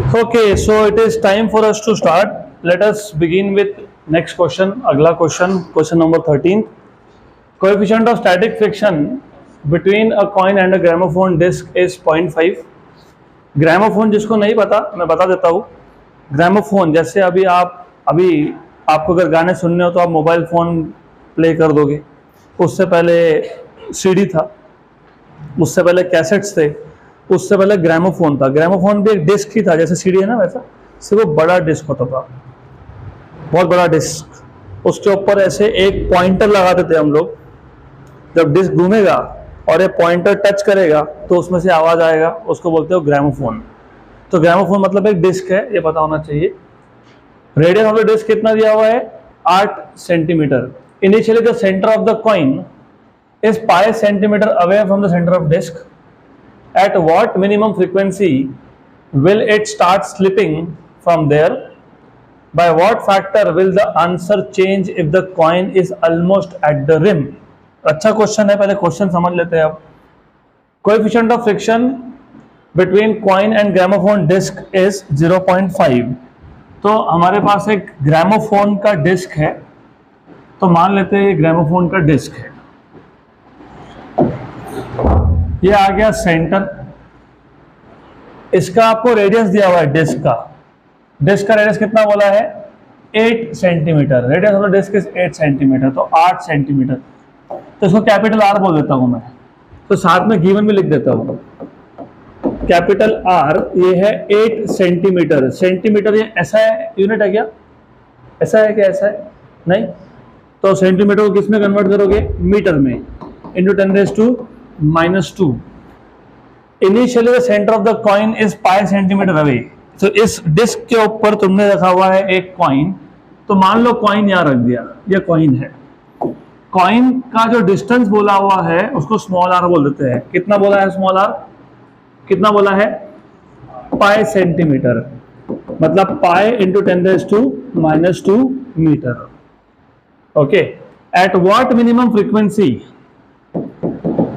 Okay, so it is time for us to start. Let us begin with next question. अगला question number 13. Coefficient of static friction between a coin and a gramophone disc is 0.5. Gramophone जिसको नहीं पता मैं बता देता हूँ. Gramophone जैसे अभी आपको अगर गाने सुनने हो तो आप मोबाइल फ़ोन प्ले कर दोगे. उससे पहले सीडी था, उससे पहले कैसेट्स थे, उससे पहले ग्रामोफोन था. ग्रामोफोन भी एक डिस्क ही था, जैसे सीडी है ना वैसा, सिर्फ वो बड़ा डिस्क होता था, बहुत बड़ा डिस्क. उसके ऊपर ऐसे एक पॉइंटर लगाते थे हम लोग. जब डिस्क घूमेगा और ये पॉइंटर टच करेगा तो उसमें से आवाज़ आएगा, उसको बोलते हो ग्रामोफोन. तो ग्रामोफोन मतलब एक डिस्क है, ये पता होना चाहिए. रेडियस ऑफ द डिस्क कितना दिया हुआ है? 8 centimetre. Initially the centre of the coin is pi centimeter away from the center of disk. At what minimum frequency will it start slipping from there? By what factor will the answer change if the coin is almost at the rim? अच्छा question है, पहले question समझ लेते हैं अब. Coefficient of friction between coin and gramophone disc is 0.5. तो हमारे पास एक ग्रामोफोन का डिस्क है, तो मान लेते हैं ये ग्रामोफोन का डिस्क है. ये आ गया सेंटर. इसका आपको रेडियस दिया हुआ है डिस्क का. डिस्क का रेडियस कितना बोला है? 8 centimetre. Radius of the disc is 8 centimetre, तो 8 सेंटीमीटर. तो इसको कैपिटल आर बोल देता हूं मैं, तो साथ में गिवन में लिख देता हूं. कैपिटल आर ये है 8 सेंटीमीटर. सेंटीमीटर ये ऐसा है, यूनिट है क्या? ऐसा है क्या? ऐसा है नहीं. तो सेंटीमीटर को किस में कन्वर्ट करोगे? मीटर में. Into 10⁻⁻². Initially the centre of the coin is pi centimetre away. तो इस डिस्क के ऊपर तुमने रखा हुआ है एक कॉइन, तो मान लो कॉइन यहां रख दिया, ये कॉइन है. कॉइन का जो डिस्टेंस बोला हुआ है उसको स्मॉल आर बोल देते हैं. कितना बोला है स्मॉल आर? कितना बोला है? Pi centimetre. मतलब pi into 10⁻² metre. Okay. At what minimum frequency?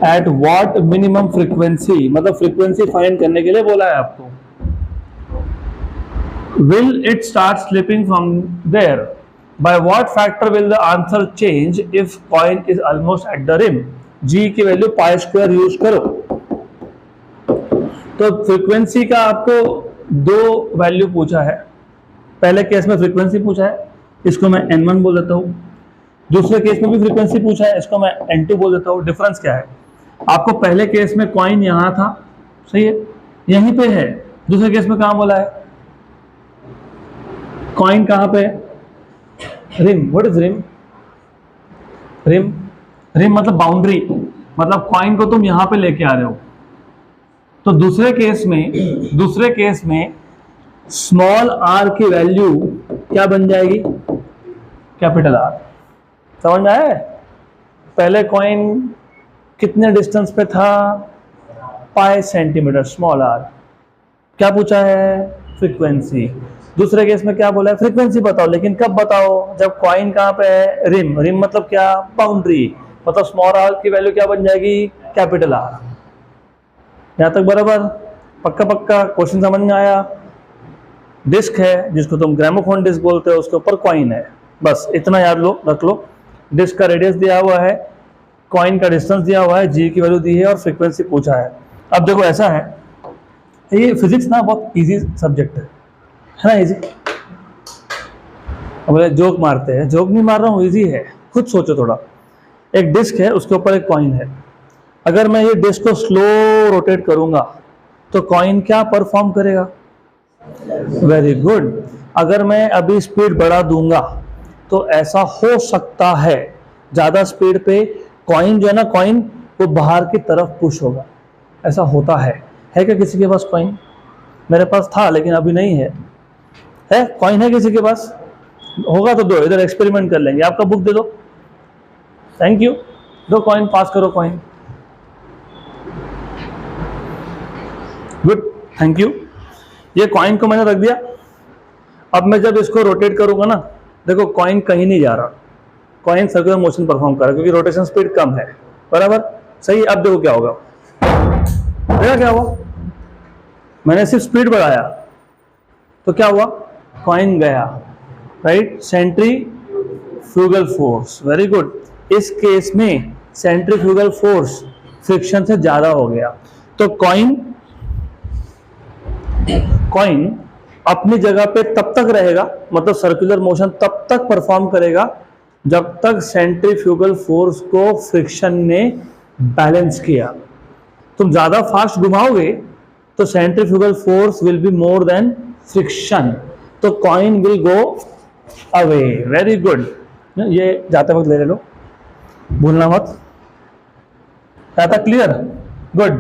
At what minimum frequency मतलब फ्रीक्वेंसी फाइंड करने के लिए बोला है आपको. Will it start slipping from there? By what factor will the answer change if coin is almost at the rim? G की value pi square use करो. तो फ्रीक्वेंसी का आपको 2 वैल्यू पूछा है. पहले केस में फ्रीक्वेंसी पूछा है, इसको मैं n1 बोल देता हूं. दूसरे केस में भी फ्रीक्वेंसी पूछा है, इसको मैं n2 बोल देता हूं. डिफरेंस क्या है? आपको पहले केस में कॉइन यहां था, सही है, यहीं पे है. दूसरे केस में कहां बोला है? कॉइन कहां पे है? Rim. What is rim? Rim मतलब बाउंड्री, मतलब कॉइन को तुम यहां पे लेके आ रहे हो. तो दूसरे केस में स्मॉल आर की वैल्यू क्या बन जाएगी? Capital R. समझ में आया? पहले कॉइन कितने डिस्टेंस पे था? Pi centimetre, small R. क्या पूछा है? फ्रीक्वेंसी. दूसरे केस में क्या बोला है? फ्रीक्वेंसी बताओ, लेकिन कब बताओ? जब कॉइन कहां पे है? रिम. रिम मतलब क्या? बाउंड्री. मतलब स्मॉल आर की वैल्यू क्या बन जाएगी? Capital are. यहां तक बराबर? पक्का क्वेश्चन समझ में आया? डिस्क है जिसको तुम ग्रामोफोन डिस्क बोलते हो, उसके ऊपर कॉइन है. बस इतना याद लो, रख लो. डिस्क का रेडियस दिया हुआ है, कॉइन का डिस्टेंस दिया हुआ है, जी की वैल्यू दी है और फ्रीक्वेंसी पूछा है. अब देखो ऐसा है, ये फिजिक्स ना बहुत इजी सब्जेक्ट है ना? इजी. अब जोक मारते हैं, जोक नहीं मार रहा हूँ, इजी है. खुद सोचो थोड़ा. एक डिस्क है, उसके ऊपर एक कॉइन है. अगर मैं ये डिस्क को स्लो रोटेट करूंगा तो कॉइन क्या परफॉर्म करेगा? Very good. अगर मैं अभी स्पीड बढ़ा दूंगा तो ऐसा हो सकता है ज्यादा स्पीड पे कॉइन जो है ना, कॉइन वो बाहर की तरफ पुश होगा. ऐसा होता है क्या किसी के पास कॉइन? मेरे पास था लेकिन अभी नहीं है. है कॉइन है किसी के पास? होगा तो दो, इधर एक्सपेरिमेंट कर लेंगे. आपका बुक दे दो. Thank you. दो कॉइन, पास करो कॉइन. Good, thank you. ये कॉइन को मैंने रख दिया. अब मैं जब इसको रोटेट करूंगा ना, देखो कॉइन कहीं नहीं जा रहा, कॉइन सर्कुलर मोशन परफॉर्म कर रहा है क्योंकि रोटेशन स्पीड कम है. बराबर, सही. अब देखो क्या होगा, देखा क्या हुआ? मैंने सिर्फ स्पीड बढ़ाया, तो क्या हुआ, कॉइन गया, right, centrifugal force, very good. इस केस में सेंट्रीफ्यूगल फोर्स फ्रिक्शन से ज्यादा हो गया, तो कॉइन अपनी जगह पे तब तक रहेगा, मतलब सर्कुलर मोशन तब तक परफॉर्म करेगा जब तक सेंट्रीफ्यूगल फोर्स को फ्रिक्शन ने बैलेंस किया। तुम ज्यादा फास्ट घुमाओगे तो centrifugal force will be more than friction, तो coin will go away. Very good, ये जाते वक्त ले लो, भूलना मत। था क्लियर? गुड।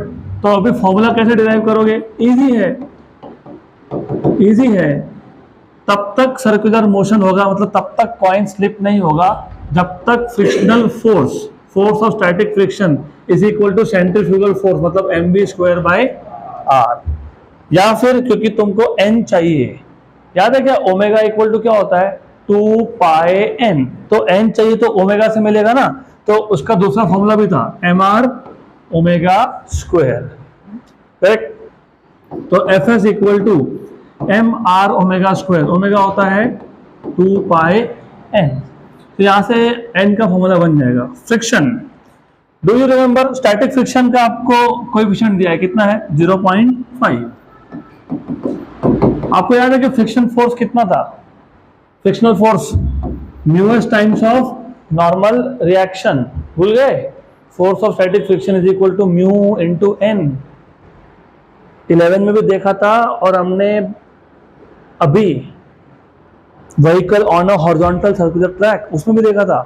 तो अभी फॉर्मूला कैसे डिराइव करोगे? इजी है, इजी है। तब तक सर्कुलर मोशन होगा, मतलब तब तक कॉइन स्लिप नहीं होगा जब तक frictional force of static friction is equal to centrifugal force, मतलब mv²/r। या फिर क्योंकि तुमको n चाहिए, याद है क्या, ओमेगा इक्वल टू क्या होता है, 2πn, तो n चाहिए तो ओमेगा से मिलेगा ना, तो उसका दूसरा फॉर्मूला भी था mr ओमेगा², करेक्ट। तो fs equal to mr omega, omega होता है 2πn, तो यहां से n का फॉर्मूला बन जाएगा। Friction, do you remember static friction का आपको कोएफिशिएंट दिया है, कितना है, 0.5। आपको याद है कि फ्रिक्शन फोर्स कितना था, frictional force mu s times of normal reaction, भूल गए? Force of static friction is equal to mu into N. 11 में भी देखा था, और हमने अभी vehicle on a horizontal circular track उसमें भी देखा था।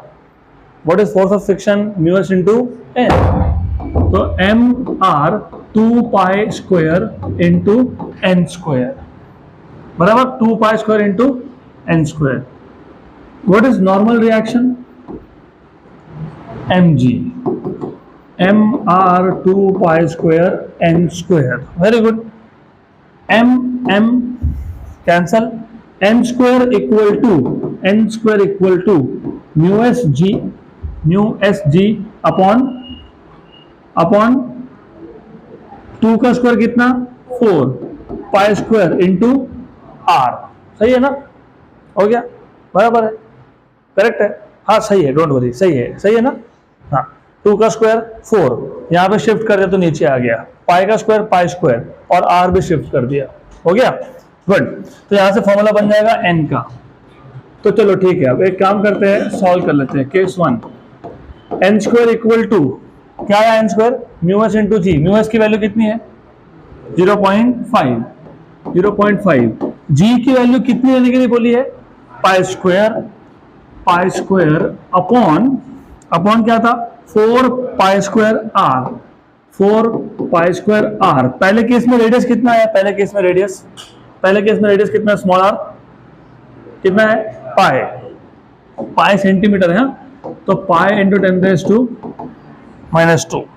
What is force of friction, mu s into N, तो एम आर 2π² इंटू n², बराबर 2π² into n²। What is normal reaction, mg, mr 2π² n², very good. m cancel, n² equal to mu S G upon 2 का square कितना, 4π² into r, सही है ना, हो गया, बराबर है, करेक्ट है, हाँ सही है, डोंट वरी, सही है ना, हाँ। 2 का स्क्वायर 4, यहाँ पे शिफ्ट कर दिया तो नीचे आ गया, पाई का स्क्वायर π², और r भी शिफ्ट कर दिया, हो गया, गुड। तो यहाँ से फॉर्मूला बन जाएगा n का। तो चलो ठीक है, अब एक काम करते हैं, सॉल्व कर लेते हैं। केस 1, n² इक्वल टू क्या है, n², म्यू एस इंटू जी। म्यू एस की वैल्यू कितनी है, 0.5, जी की वैल्यू कितनी लेने के लिए बोली है, π² अपॉन क्या था, 4π²r, 4π²r। पहले केस में रेडियस कितना है, पहले केस में रेडियस कितना है, स्मॉल r कितना है, पाई सेंटीमीटर है, तो pi into 10⁻⁻²,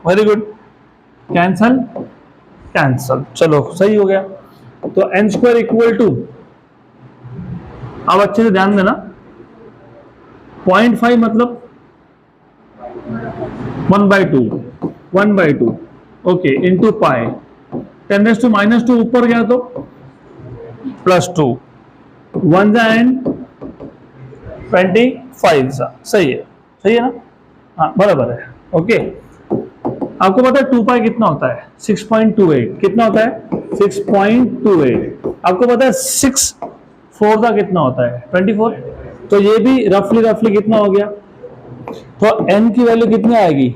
very good, cancel, चलो सही हो गया। तो n² इक्वल टू, अब अच्छे से ध्यान देना, 0.5 मतलब 1/2, ओके, इंटू पाई 10⁻² ऊपर गया तो +2, 1 एंड 25, सही है ना, हाँ बराबर है, ओके। आपको पता है 2π कितना होता है, 6.28, कितना होता है, 6.28। आपको पता है 6/4 का कितना होता है, 24, तो ये भी रफली कितना हो गया, तो n की वैल्यू कितनी आएगी,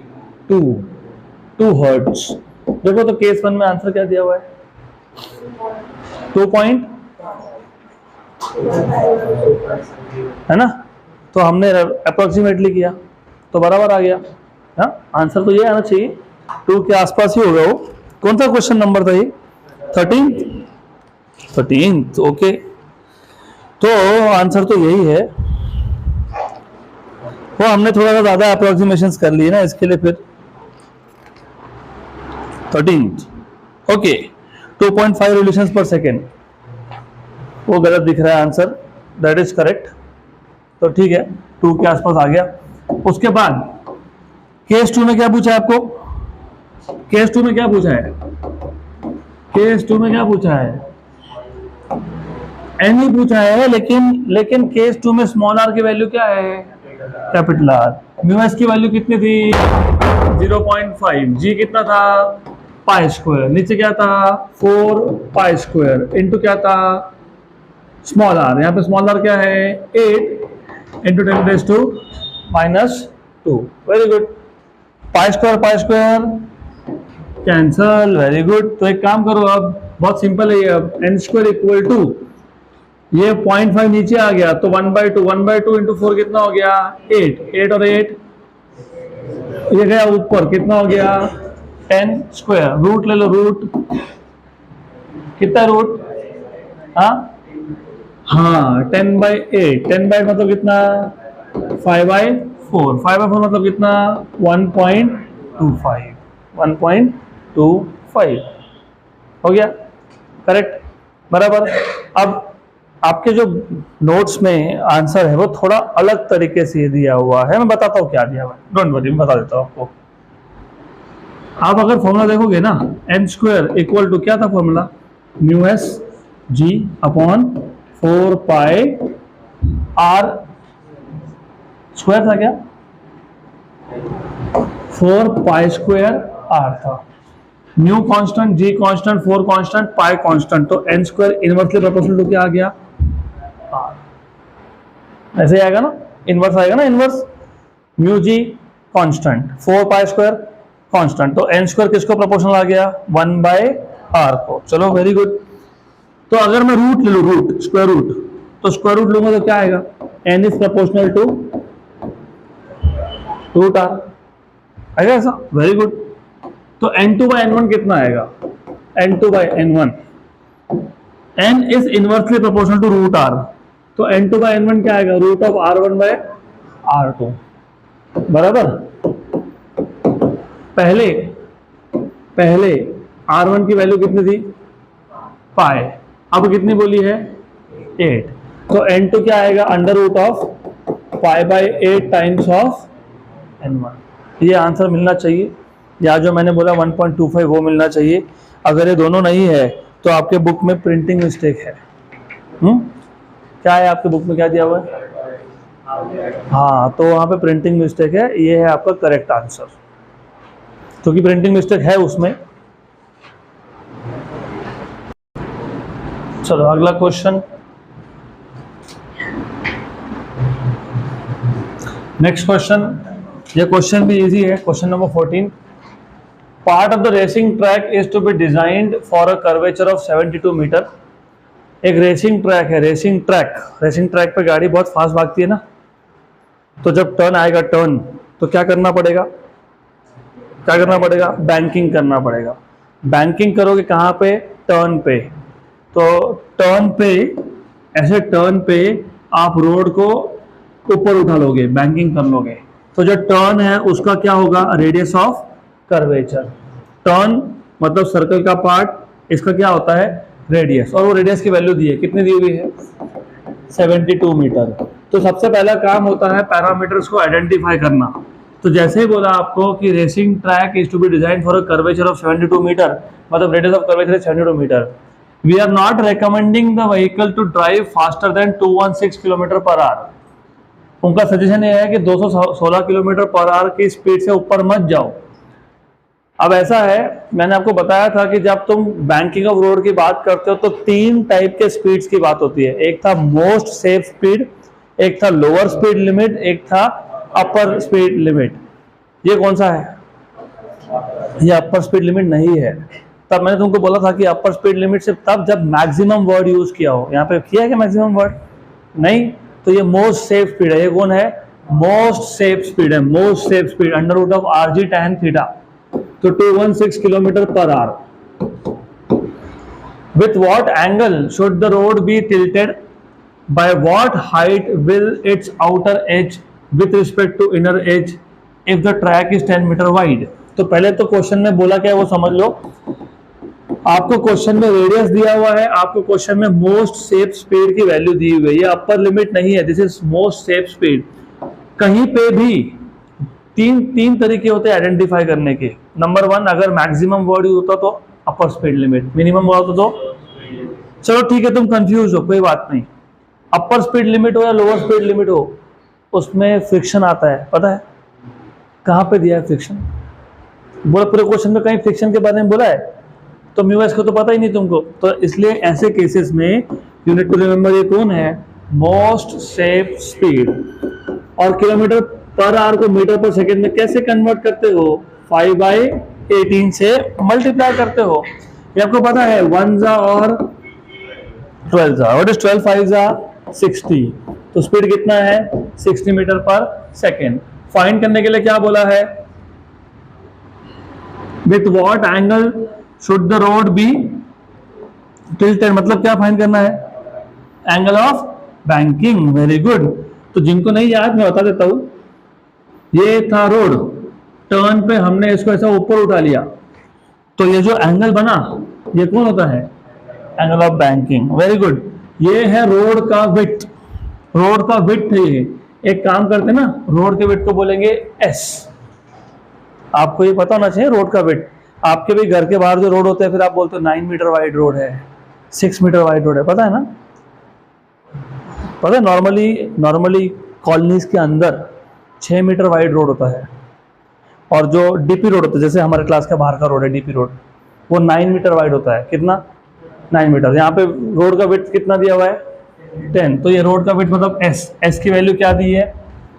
2 हर्ट्ज। देखो तो केस 1 में आंसर क्या दिया हुआ है, 2 पॉइंट, है ना, तो हमने अप्रोक्सीमेटली किया तो बराबर आ गया, हाँ आंसर तो ये आना चाहिए, 2 के आसपास ही होगा वो। कौन सा क्वेश्चन नंबर था ये, 13th, ओके। तो आंसर तो यही है, वो हमने थोड़ा सा ज्यादा अप्रोक्सीमेशंस कर लिए ना, इसके लिए फिर 13th, ओके। 2.5 रिवोल्यूशंस पर सेकेंड, वो गलत दिख रहा है आंसर, दैट इज करेक्ट, तो ठीक है, 2 के आसपास आ गया। उसके बाद केस 2 में क्या पूछा है आपको, केस 2 में क्या पूछा है, एन ही पूछा है, लेकिन केस 2 में स्मॉल आर की वैल्यू क्या है, कैपिटल आर। म्यू एस की वैल्यू कितनी थी 0.5, जी कितना था पाई स्क्वायर, नीचे क्या था 4 पाई स्क्वायर इंटू क्या था स्मॉल आर, यहाँ पे स्मॉल आर क्या है 8 into 10⁻⁻²। Very good, pi square cancel, very good. तो एक काम करो, अब बहुत सिंपल है ये, अब एन स्क्वायर इक्वल टू ये 0.5 नीचे आ गया तो 1/2 इंटू 4 कितना हो गया 8 और 8 ये गया ऊपर, कितना हो गया 10 स्क्वायर। रूट ले लो, रूट कितना रूट, हाँ 10/8, 10/8 मतलब कितना 5/4, 5/4 मतलब कितना 1.25 हो गया, करेक्ट, बराबर। अब आपके जो नोट्स में आंसर है वो थोड़ा अलग तरीके से दिया हुआ है, मैं बताता हूँ क्या दिया हुआ है, डोंट वरी, मैं बता देता हूँ आपको। आप अगर फॉर्मूला देखोगे ना, एन स्क्वायर इक्वल टू क्या था formula, mu S G upon 4 pi R square था क्या, 4 पाई स्क्वायर आर था, mu constant, G constant, 4 constant, pi constant, तो N square inversely proportional to क्या आ गया आर, ऐसे आएगा ना, इनवर्स आएगा ना, inverse mu G constant, 4 pi square constant, तो एन स्क्वायर किसको प्रोपोर्शनल आ गया 1/r को। चलो वेरी गुड। तो अगर मैं रूट ले लूं, रूट स्क्वायर रूट, तो स्क्वायर रूट लूंगा तो क्या आएगा, N is proportional to root R आएगा ऐसा, वेरी गुड। तो n2/n1 कितना आएगा, n2/n1, n is inversely proportional to root R, तो n2/n1 क्या आएगा, रूट ऑफ r1/r2, बराबर। पहले r1 की वैल्यू कितनी थी पाई, अब कितनी बोली है 8, तो n2 क्या आएगा अंडर रूट ऑफ पाई/8 टाइम्स ऑफ n1। ये आंसर मिलना चाहिए, या जो मैंने बोला 1.25 वो मिलना चाहिए। अगर ये दोनों नहीं है तो आपके बुक में प्रिंटिंग मिस्टेक है। क्या है आपके बुक में, क्या दिया हुआ है, हाँ, तो वहाँ पे प्रिंटिंग मिस्टेक है, ये है आपका करेक्ट आंसर, क्योंकि प्रिंटिंग मिस्टेक है उसमें। चलो अगला क्वेश्चन, नेक्स्ट क्वेश्चन, ये क्वेश्चन भी इजी है, question number 14। Part of the racing track is to be designed for a curvature of 72 metre. एक रेसिंग ट्रैक है, रेसिंग ट्रैक पे गाड़ी बहुत फास्ट भागती है ना, तो जब टर्न आएगा, टर्न, तो क्या करना पड़ेगा, बैंकिंग करना पड़ेगा। बैंकिंग करोगे कहाँ पे, टर्न पे, तो टर्न पे, ऐसे टर्न पे आप रोड को ऊपर उठा लोगे, बैंकिंग कर लोगे, तो जो टर्न है उसका क्या होगा, रेडियस ऑफ कर्वेचर। टर्न मतलब सर्कल का पार्ट, इसका क्या होता है रेडियस, और वो रेडियस की वैल्यू दी है, कितनी दी हुई है 72 मीटर। तो सबसे पहला काम होता है पैरामीटर्स को आइडेंटिफाई करना। तो जैसे ही बोला आपको कि racing track is to be design for a curvature of 72 metre, मतलब radius of curvature is 72 metre, we are not recommending the vehicle to drive faster than 216 kilometre per hour. उनका suggestion ये है कि 216 किलोमीटर पर आवर की speed से ऊपर मत जाओ। अब ऐसा है, मैंने आपको बताया था कि जब तुम बैंकिंग ऑफ रोड की बात करते हो तो 3 टाइप के स्पीड्स की बात होती है। एक था मोस्ट सेफ स्पीड, एक था लोअर स्पीड लिमिट, एक था अपर स्पीड लिमिट। ये कौन सा है, ये अपर स्पीड लिमिट नहीं है। तब मैंने तुमको बोला था कि अपर स्पीड लिमिट सिर्फ तब जब मैक्सिमम वर्ड यूज किया हो। यहाँ पे किया है कि मैक्सिमम वर्ड नहीं, तो ये मोस्ट सेफ स्पीड है। ये कौन है, मोस्ट सेफ स्पीड है, most safe speed under root of RG tan theta, तो 216 kilometre per hour. With what angle should the road be tilted, by what height will its outer edge with respect to inner edge if the track is 10 metre wide. तो पहले तो question में बोला क्या है वो समझ लो। आपको क्वेश्चन में रेडियस दिया हुआ है, आपको क्वेश्चन में मोस्ट सेफ स्पीड की वैल्यू दी हुई है। ये अपर लिमिट नहीं है, this is most safe speed. कहीं पे भी तीन तरीके होते हैं आइडेंटिफाई करने के। नंबर 1, अगर मैक्सिमम वर्ड यूज होता तो अपर स्पीड लिमिट, मिनिमम वर्ड होता तो चलो ठीक है, तुम कंफ्यूज हो, कोई बात नहीं। अपर स्पीड लिमिट हो या लोअर स्पीड लिमिट हो, उसमें फ्रिक्शन आता है, पता है कहाँ पे दिया है फ्रिक्शन? बोला पूरे क्वेश्चन में कहीं फ्रिक्शन के बारे में बोला है? तो म्यूएस को तो पता ही नहीं तुमको, तो इसलिए ऐसे केसेस में यूनिट टू रिमेंबर ये कौन है? Most safe speed. और किलोमीटर पर आवर को मीटर पर सेकेंड में कैसे कन्वर्ट करते हो? 5/18 से मल्टीप्लाई करते हो। ये आपको पता है, 1 जा और 12 जा। व्हाट इज 12 5 जा 60, तो स्पीड कितना है? 60 मीटर पर सेकेंड। फाइंड करने के लिए क्या बोला है? With what angle should the road be tilted, मतलब क्या फाइंड करना है? Angle of banking. Very good. तो जिनको नहीं याद मैं बता देता हूं, ये था रोड, टर्न पे हमने इसको ऐसा ऊपर उठा लिया, तो ये जो एंगल बना ये कौन होता है? Angle of banking. Very good. ये है रोड का विड्थ, रोड का विड्थ है ये। एक काम करते ना, रोड के विड्थ को बोलेंगे एस। आपको ये पता होना चाहिए रोड का विड्थ। आपके भी घर के बाहर जो रोड होते हैं, फिर आप बोलते हो 9 मीटर वाइड रोड है, 6 मीटर वाइड रोड है, पता है ना? पता है नॉर्मली कॉलोनीज के अंदर 6 मीटर वाइड रोड होता है, और जो डीपी रोड होता है, जैसे हमारे क्लास का बाहर का रोड है डीपी रोड, वो 9 मीटर वाइड होता है। कितना? 9 मीटर। यहाँ पे रोड का विड्थ कितना दिया हुआ है? 10। तो ये रोड का विड्थ मतलब एस। एस की वैल्यू क्या दी है?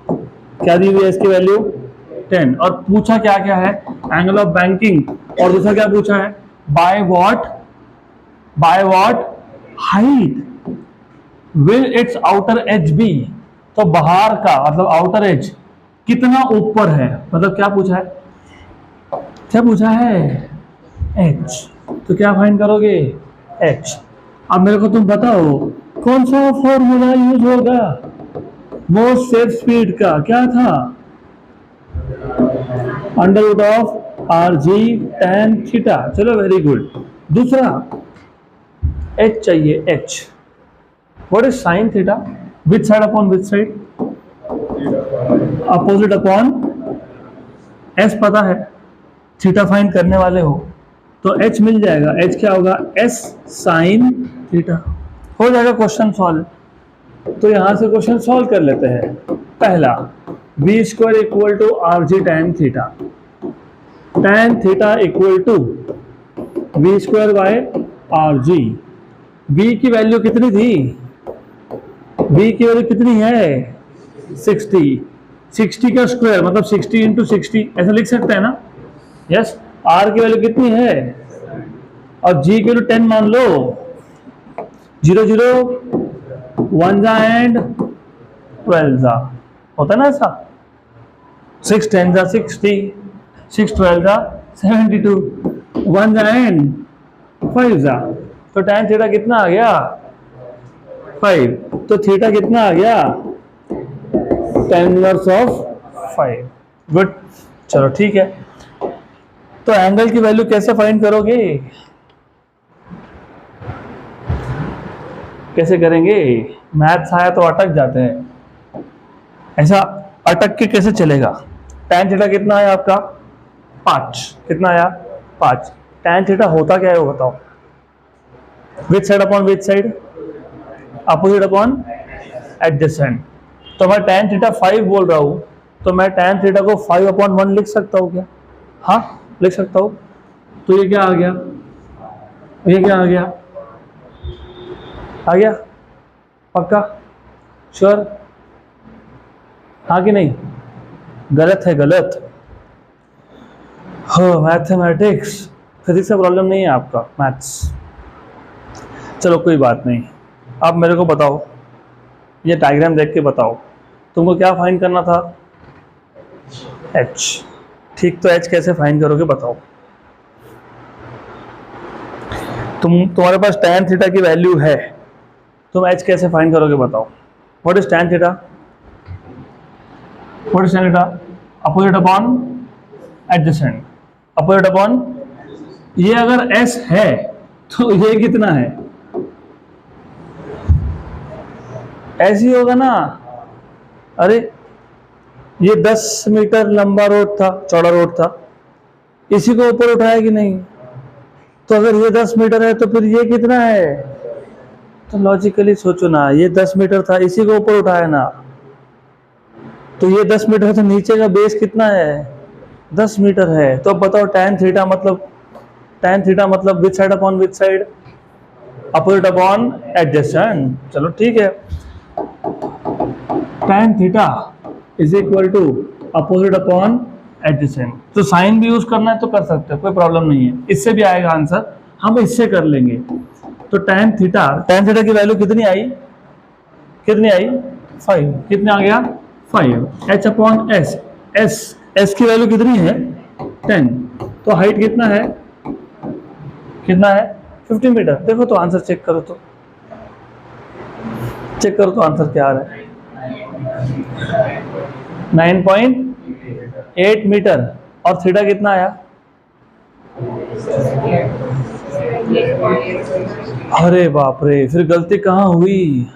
क्या दी हुई है? एस की वैल्यू 10। और पूछा क्या क्या है? Angle of banking. और दूसरा क्या पूछा है? By what height will its outer edge be. तो बाहर का मतलब आउटर एज कितना ऊपर है, मतलब क्या पूछा है? क्या पूछा है? एच। तो क्या फाइंड करोगे? एच। अब मेरे को तुम बताओ कौन सा फॉर्मूला यूज होगा मोस्ट सेफ स्पीड का? क्या था? Under root of R G tan theta. चलो वेरी गुड। दूसरा एच चाहिए, H. What is sine theta? Which side upon which side? Opposite upon S. पता है थीटा फाइंड करने वाले हो तो एच मिल जाएगा। एच क्या होगा? S sine theta. हो जाएगा क्वेश्चन सॉल्व। तो यहां से क्वेश्चन सॉल्व कर लेते हैं। पहला, v square equal to R G tan theta. tan theta equal to v square by R G. बी की वैल्यू कितनी थी? बी की वैल्यू कितनी है? 60। 60 का स्क्वायर मतलब 60 इंटू 60, ऐसा लिख सकते हैं ना? यस। आर की वैल्यू कितनी है? और जी की वैल्यू 10 मान लो। 0 0 1 जा एंड 12 जा, होता है ना ऐसा? 6 10 जा 60, 6 12 जा 72, 1 जा एंड 5 जा। तो tan थीटा कितना आ गया? 5। तो थीटा कितना आ गया? tan inverse of 5। गुड। चलो ठीक है। तो एंगल की वैल्यू कैसे फाइंड करोगे? कैसे करेंगे? मैथ्स आया तो अटक जाते हैं, ऐसा अटक के कैसे चलेगा? tan थीटा कितना आया आपका? 5। कितना आया? 5। tan थीटा होता क्या है वो बताओ? विच side upon which side? Opposite upon adjacent. तो मैं tan थीटा 5 बोल रहा हूं, तो मैं tan थीटा को 5/1 लिख सकता हूं क्या? हाँ लिख सकता हूं। तो ये क्या आ गया? ये क्या आ गया? आ गया? पक्का? श्योर? हाँ कि नहीं? गलत है, गलत। हो मैथमेटिक्स, फिजिक्स का प्रॉब्लम नहीं है आपका, मैथ्स। चलो कोई बात नहीं। अब मेरे को बताओ, ये डायग्राम देख के बताओ तुमको क्या फाइंड करना था? एच। ठीक, तो एच कैसे फाइंड करोगे बताओ? तुम्हारे पास tan थीटा की वैल्यू है, तुम एच कैसे फाइंड करोगे बताओ? What is tan theta? What is tan theta? Opposite upon adjacent. Opposite upon, ये अगर एस है तो ये कितना है? ऐसी होगा ना। अरे ये 10 मीटर लंबा रोड था, चौड़ा रोड था, इसी को ऊपर उठाया कि नहीं? तो अगर ये 10 मीटर है तो फिर ये कितना है? तो लॉजिकली सोचो ना, ये 10 मीटर था, इसी को ऊपर उठाया ना, तो ये 10 मीटर है, तो नीचे का बेस कितना है, 10 मीटर है। तो अब बताओ tan थीटा मतलब which side upon which side, opposite upon adjacent. चलो ठीक है, tan theta is equal to opposite upon adjacent. तो साइन भी यूज करना है तो कर सकते हो, कोई प्रॉब्लम नहीं है, इससे भी आएगा आंसर, हम इससे कर लेंगे। तो tan थीटा की वैल्यू कितनी आई 5, कितना आ गया 5, h अपॉन एस की वैल्यू कितनी है 10, तो हाइट कितना है 50 मीटर। देखो तो आंसर चेक करो तो आंसर क्या आ रहा है, 9.8 मीटर। और थीटा कितना आया, अरे बाप रे, फिर गलती कहाँ हुई,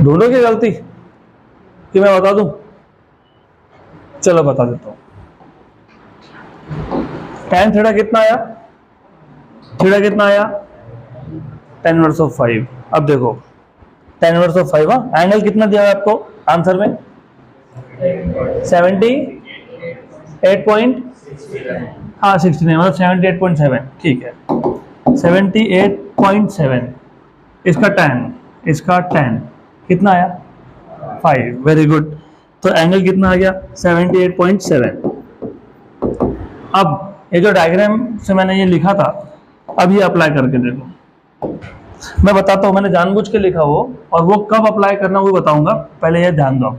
दोनों की गलती कि मैं बता दूं, चलो बता देता हूं। tan थीटा कितना आया, tan इनवर्स ऑफ 5। अब देखो tan इनवर्स ऑफ 5, एंगल कितना दिया है आपको आंसर में 69 मतलब 78.7, ठीक है 78.7। इसका tan कितना आया 5, वेरी गुड। तो एंगल कितना आ गया 78.7। अब ये जो डायग्राम से मैंने ये लिखा था, अब ये अप्लाई करके देखो। मैं बताता हूँ, मैंने जानबूझ के लिखा वो, और वो कब अप्लाई करना वो बताऊंगा, पहले ये ध्यान दो।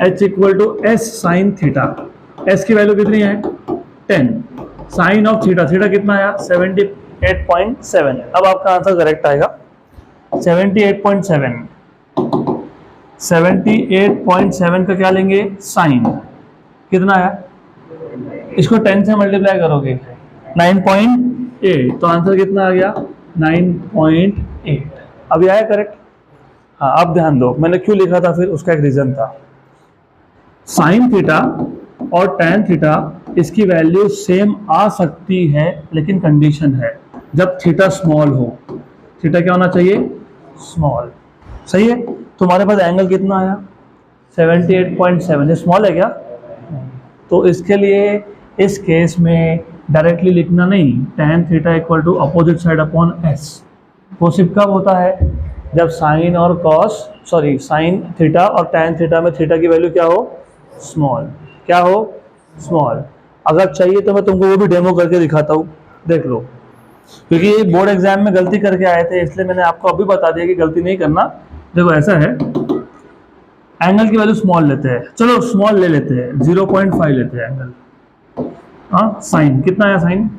h equal to S sine theta, S की वैल्यू कितनी है 10, साइन ऑफ थीटा कितना आया 78.7। अब आपका आंसर करेक्ट आएगा 78.7। 78.7 का क्या लेंगे साइन, कितना आया, इसको 10 से मल्टीप्लाई करोगे 9.8, तो आंसर कितना आ गया 9.8। अभी आया करेक्ट। हाँ अब ध्यान दो, मैंने क्यों लिखा था, फिर उसका एक रीजन था। साइन थीटा और टैन थीटा इसकी वैल्यू सेम आ सकती है, लेकिन कंडीशन है जब थीटा स्मॉल हो। थीटा क्या होना चाहिए, स्मॉल, सही है। तुम्हारे पास एंगल कितना आया 78.7, ये स्मॉल है क्या, तो इसके लिए इस केस में डायरेक्टली लिखना नहीं, tan theta equal to opposite side upon S. वो सिर्फ कब होता है, जब साइन थीटा और tan थीटा में थीटा की वैल्यू क्या हो, स्मॉल, क्या हो, स्मॉल। अगर चाहिए तो मैं तुमको वो भी डेमो करके दिखाता हूँ, देख लो, क्योंकि ये बोर्ड एग्जाम में गलती करके आए थे, इसलिए मैंने आपको अभी बता दिया कि गलती नहीं करना। देखो ऐसा है, एंगल की वैल्यू स्मॉल लेते हैं, चलो स्मॉल ले लेते हैं, 0.5 लेते हैं एंगल। हाँ साइन कितना आया, साइन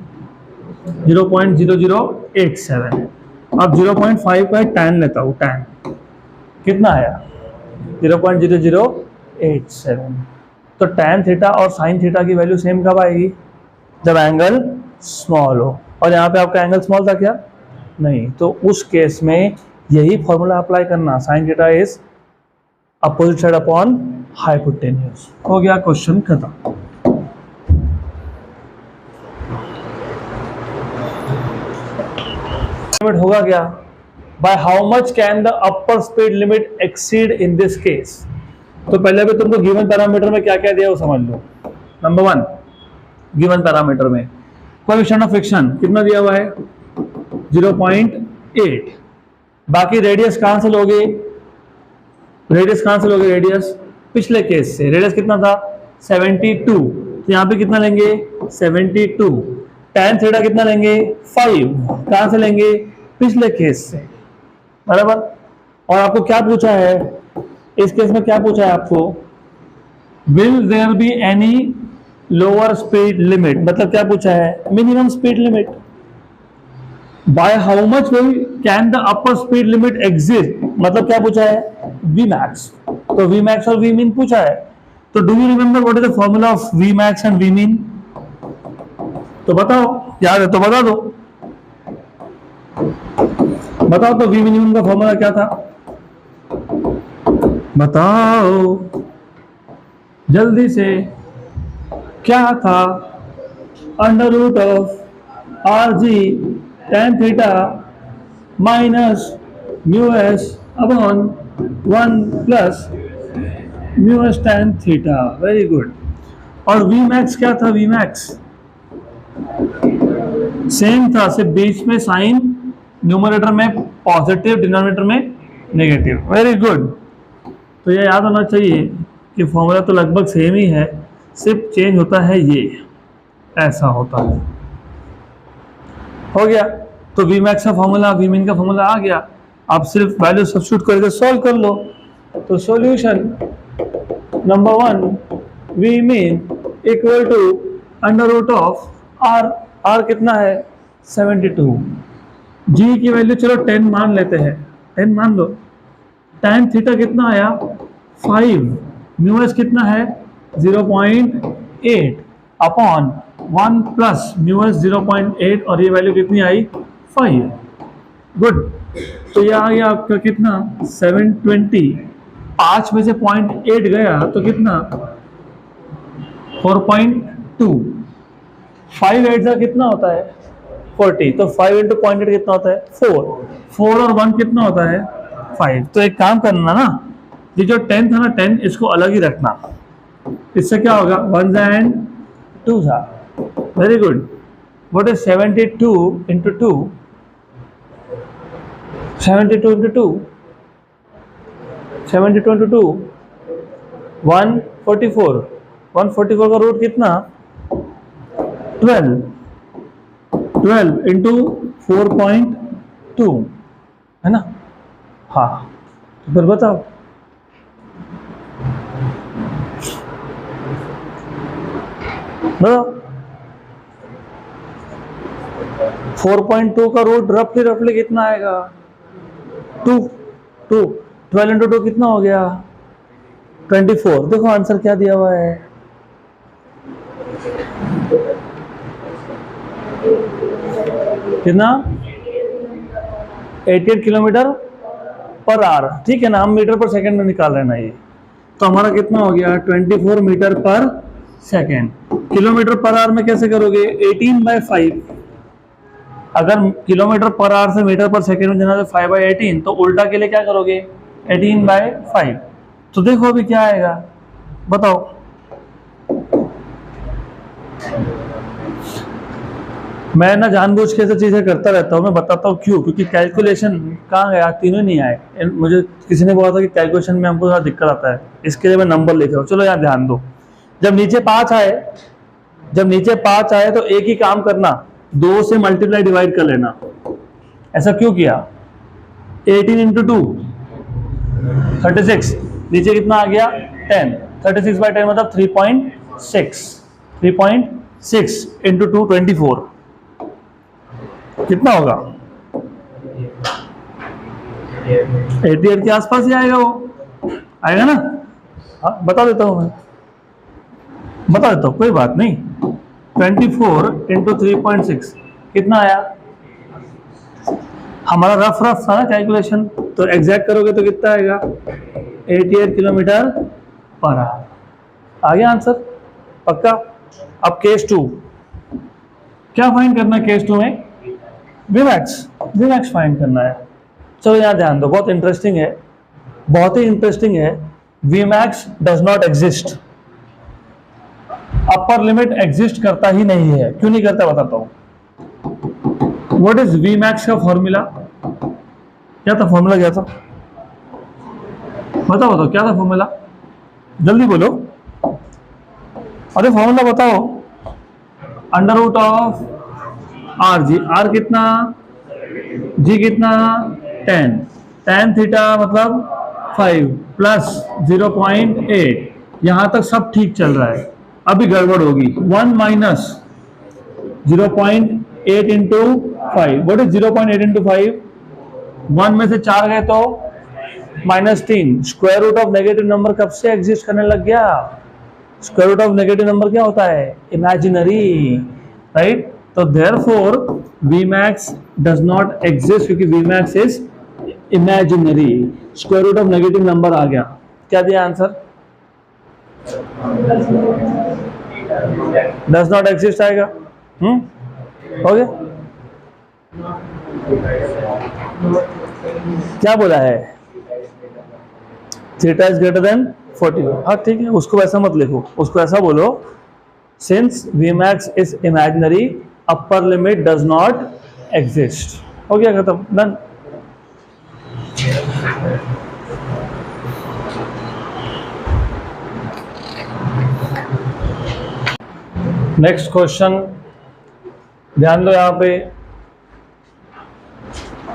0.0087। अब 0.5 का tan लेता हूँ, tan कितना आया 0.0087। तो tan थीटा और साइन थीटा की वैल्यू सेम कब आएगी, जब एंगल स्मॉल हो। और यहाँ पे आपका एंगल स्मॉल था क्या, नहीं, तो उस केस में यही फॉर्मूला अप्लाई करना, sine theta is opposite side upon hypotenuse. हो गया क्वेश्चन खत्म। लिमिट होगा क्या, bye how much can the upper speed limit exceed in this case. तो पहले भी तुमको गिवन पैरामीटर में क्या क्या दिया वो समझ लो। नंबर 1 गिवन पैरामीटर में कोएफिशिएंट ऑफ फ्रिक्शन कितना दिया हुआ है 0.8। बाकी रेडियस कहां से लोगे, रेडियस पिछले केस से, रेडियस कितना था 72, तो यहाँ पे कितना लेंगे 72। tan थीटा कितना लेंगे 5, कहां से लेंगे, पिछले केस से, बराबर। और आपको क्या पूछा है इस केस में, क्या पूछा है आपको, will there be any lower speed limit, मतलब क्या पूछा है, minimum speed limit. By how much will can the upper speed limit exist, मतलब क्या पूछा है वी मैक्स। तो वी मैक्स और वी मीन पूछा है। तो do you remember what is the formula of v max and v min, तो बताओ, याद है तो बता दो, बताओ तो वी मिनिमम का फॉर्मूला क्या था, बताओ जल्दी से, क्या था under root of R G tan theta minus mu S upon 1 plus mu S tan theta. Very good. और वी मैक्स क्या था? वी मैक्स सेम था, सिर्फ बीच में साइन, न्यूमरेटर में पॉजिटिव, डिनोमिनेटर में नेगेटिव। Very good. तो ये याद होना चाहिए कि फॉर्मूला तो लगभग सेम ही है, सिर्फ चेंज होता है, ये ऐसा होता है। हो गया। तो वी मैक्स का फॉर्मूला, वी मिन का फॉर्मूला आ गया। आप सिर्फ वैल्यू सब्स्टिट्यूट करके सॉल्व कर लो। तो solution number 1, v min equal to under root of R. R कितना है? 72। जी की वैल्यू चलो 10 मान लेते हैं, 10 मान लो। tan थीटा कितना आया? 5। म्यू एस कितना है? 0.8 अपॉन 1 प्लस म्यू एस 0.8, और ये वैल्यू कितनी आई? 5। गुड। तो ये आ गया आपका कितना? 720। 5 में से 0.8 गया तो कितना? 4.2। 5 8 का कितना होता है? 40। तो 5 इंटू 0.8 कितना होता है? 4। 4 और 1 कितना होता है? 5। तो एक काम करना ना, ये जो 10 था ना, 10 इसको अलग ही रखना। इससे क्या होगा? 1 एंड 2 था। Very good. What is 72 into 2? 72 into 2, 72 into 2 144। 144 का रूट कितना? 12। 12 इंटू 4.2 है ना? हाँ, तो फिर बताओ। बताओ 4.2 का रूट रफली कितना आएगा? 2। 12 इंटू 2 कितना हो गया? 24। देखो आंसर क्या दिया हुआ है। कितना? 88 किलोमीटर पर आवर। ठीक है ना, हम मीटर पर सेकंड में निकाल रहे हैं ना ये। तो हमारा कितना हो गया? 24 मीटर पर सेकंड। किलोमीटर पर आवर में कैसे करोगे? 18/5। अगर किलोमीटर पर आवर से मीटर पर सेकंड में जाना तो 5/18, तो उल्टा के लिए क्या करोगे? 18/5। तो देखो अभी क्या आएगा, बताओ। मैं ना जानबूझ के ऐसी चीजें करता रहता हूँ, मैं बताता हूँ क्यों। क्योंकि कैलकुलेशन कहाँ गया? तीनों नहीं आए। मुझे किसी ने बोला था कि कैलकुलेशन में हमको थोड़ा दिक्कत आता है, इसके लिए मैं नंबर लिख रहा हूँ। चलो यहाँ ध्यान दो। जब नीचे 5 आए तो एक ही काम करना, 2 से मल्टीप्लाई डिवाइड कर लेना। ऐसा क्यों किया? 18 इंटू 2 36। नीचे कितना आ गया? 10। 36/10 मतलब 3.6 इंटू 2 24। कितना होगा? 88 के आसपास ही आएगा, वो आएगा ना? हाँ, बता देता हूं मैं, बता देता हूं, कोई बात नहीं। 24 इंटू 3.6 कितना आया? हमारा रफ था ना कैलकुलेशन, तो एग्जैक्ट करोगे तो कितना आएगा? 88 किलोमीटर पर आवर। आ गया आंसर? पक्का? अब केस 2 क्या फाइंड करना है? केस 2 में वी मैक्स फाइंड करना है। चलो यहाँ ध्यान दो, बहुत इंटरेस्टिंग है, बहुत ही इंटरेस्टिंग है। V max does not exist. Upper limit exist करता ही नहीं है। क्यों नहीं करता बताता हूं। व्हाट इज वी मैक्स का फॉर्मूला? क्या था फॉर्मूला? क्या था? बताओ क्या था फॉर्मूला? जल्दी बोलो। अरे फॉर्मूला बताओ। Under root of R G. R कितना? जी कितना? 10। tan थीटा मतलब 5 प्लस 0.8। यहां तक सब ठीक चल रहा है, अभी गड़बड़ होगी। 1 minus 0.8 into 5। What is 0.8 into 5? 1 में से 4 गए तो -3। Square root of negative number कब से एग्जिस्ट करने लग गया? Square root of negative number क्या होता है? Imaginary, right? तो therefore V max does not exist, क्योंकि V max is imaginary. Square root of negative number आ गया। क्या दिया आंसर? डज नॉट एग्जिस्ट आएगा। हो गया। क्या बोला है? Theta is greater than 40। हाँ ठीक है, उसको वैसा मत लिखो, उसको ऐसा बोलो, since v max is imaginary upper limit does not exist. हो गया, खत्म, डन। नेक्स्ट क्वेश्चन ध्यान दो यहाँ पे।